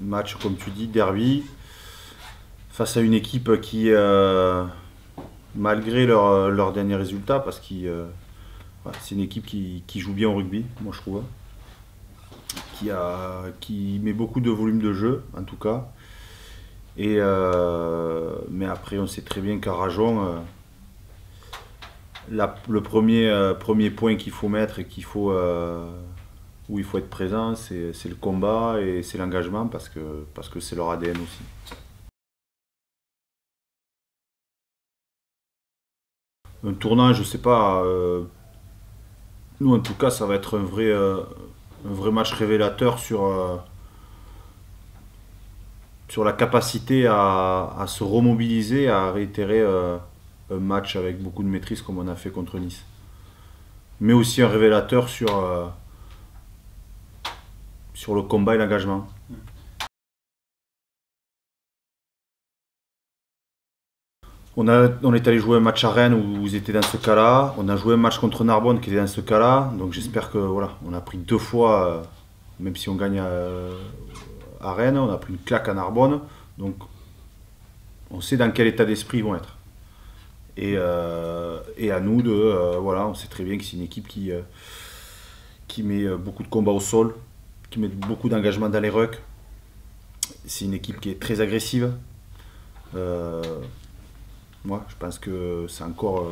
Match, comme tu dis, derby, face à une équipe qui, malgré leur dernier résultat, parce que c'est une équipe qui joue bien au rugby, moi je trouve, qui met beaucoup de volume de jeu, en tout cas. Mais après, on sait très bien qu'à Rajon, le premier point qu'il faut mettre et où il faut être présent, c'est le combat et c'est l'engagement parce que c'est leur ADN aussi. Un tournant, je sais pas. Nous, en tout cas, ça va être un vrai match révélateur sur la capacité à se remobiliser, à réitérer un match avec beaucoup de maîtrise comme on a fait contre Nice. Mais aussi un révélateur sur le combat et l'engagement. On est allé jouer un match à Rennes où ils étaient dans ce cas-là. On a joué un match contre Narbonne qui était dans ce cas-là. Donc j'espère que voilà, on a pris 2 fois, même si on gagne à Rennes, on a pris une claque à Narbonne. Donc on sait dans quel état d'esprit ils vont être. Et à nous voilà, on sait très bien que c'est une équipe qui met beaucoup de combats au sol, qui met beaucoup d'engagement dans les rucks. C'est une équipe qui est très agressive. Moi, je pense que c'est encore.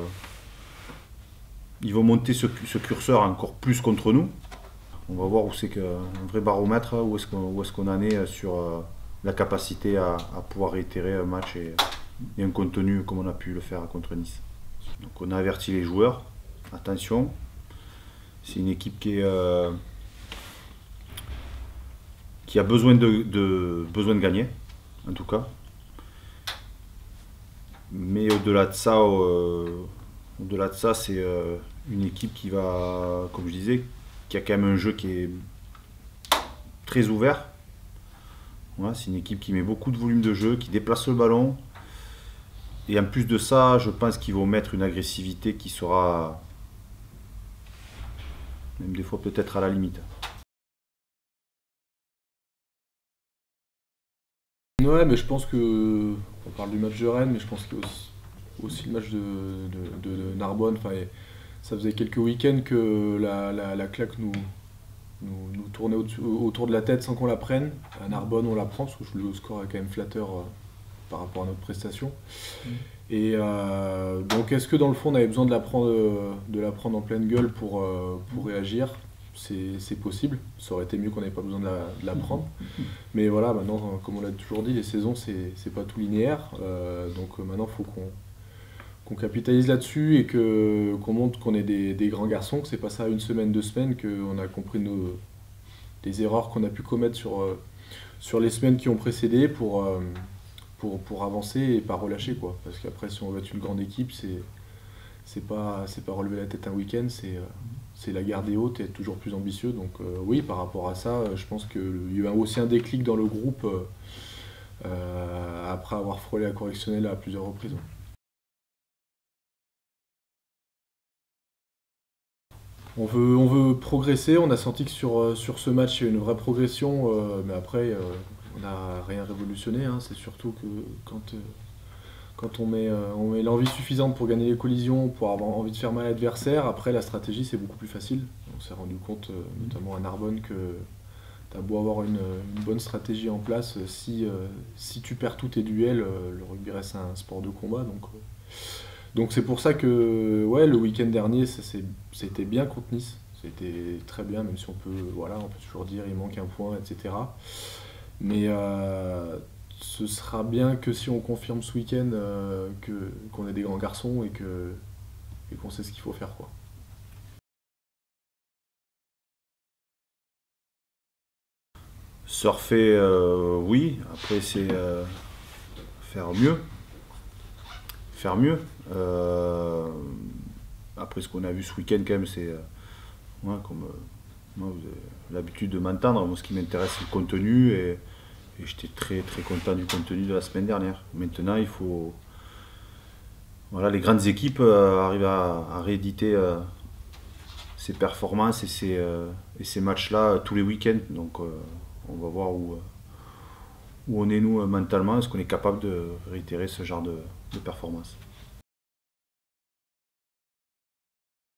Ils vont monter ce curseur encore plus contre nous. On va voir où c'est qu'un vrai baromètre, où est-ce qu'on en est sur la capacité à pouvoir réitérer un match et un contenu comme on a pu le faire contre Nice. Donc on a averti les joueurs, attention, c'est une équipe qui a besoin de gagner, en tout cas. Mais au-delà de ça, c'est une équipe qui va, comme je disais, qui a quand même un jeu qui est très ouvert. Voilà, c'est une équipe qui met beaucoup de volume de jeu, qui déplace le ballon. Et en plus de ça, je pense qu'ils vont mettre une agressivité qui sera même des fois peut-être à la limite. Ouais, mais je pense que. On parle du match de Rennes, mais je pense qu'il y a aussi le match de Narbonne. Enfin, ça faisait quelques week-ends que la claque nous tournait autour de la tête sans qu'on la prenne. À Narbonne, on la prend parce que le score est quand même flatteur par rapport à notre prestation. Et donc, est-ce que dans le fond, on avait besoin de la prendre en pleine gueule pour réagir? C'est possible. Ça aurait été mieux qu'on n'ait pas besoin de la prendre. Mais voilà, maintenant, comme on l'a toujours dit, les saisons, c'est pas tout linéaire. Donc maintenant, il faut qu'on capitalise là-dessus et qu'on montre qu'on est des grands garçons, que c'est pas ça une semaine, 2 semaines, qu'on a compris les erreurs qu'on a pu commettre sur les semaines qui ont précédé pour avancer et pas relâcher, quoi. Parce qu'après, si on veut être une grande équipe, c'est pas relever la tête un week-end, c'est la garder haute et être toujours plus ambitieux. Donc oui, par rapport à ça, je pense qu'il y a eu aussi un déclic dans le groupe après avoir frôlé la correctionnelle à plusieurs reprises. On veut progresser, on a senti que sur ce match il y a eu une vraie progression, mais après on n'a rien révolutionné, hein. C'est surtout que quand on met l'envie suffisante pour gagner les collisions, pour avoir envie de faire mal à l'adversaire, après la stratégie c'est beaucoup plus facile. On s'est rendu compte, notamment à Narbonne, que tu as beau avoir une bonne stratégie en place, si tu perds tous tes duels, le rugby reste un sport de combat. Donc c'est pour ça que ouais, le week-end dernier, c'était bien contre Nice. C'était très bien, même si on peut toujours dire il manque un point, etc. Mais ce sera bien que si on confirme ce week-end qu'on est des grands garçons et qu'on sait ce qu'il faut faire, quoi. Surfer, oui. Après, c'est faire mieux. Faire mieux. Après, ce qu'on a vu ce week-end, quand même, c'est comme moi, vous avez l'habitude de m'entendre. Moi, ce qui m'intéresse, c'est le contenu. Et j'étais très très content du contenu de la semaine dernière. Maintenant, il faut. Voilà, les grandes équipes arrivent à rééditer ces performances et ces matchs-là tous les week-ends. Donc, on va voir où où on est nous mentalement, est-ce qu'on est capable de réitérer ce genre de performance.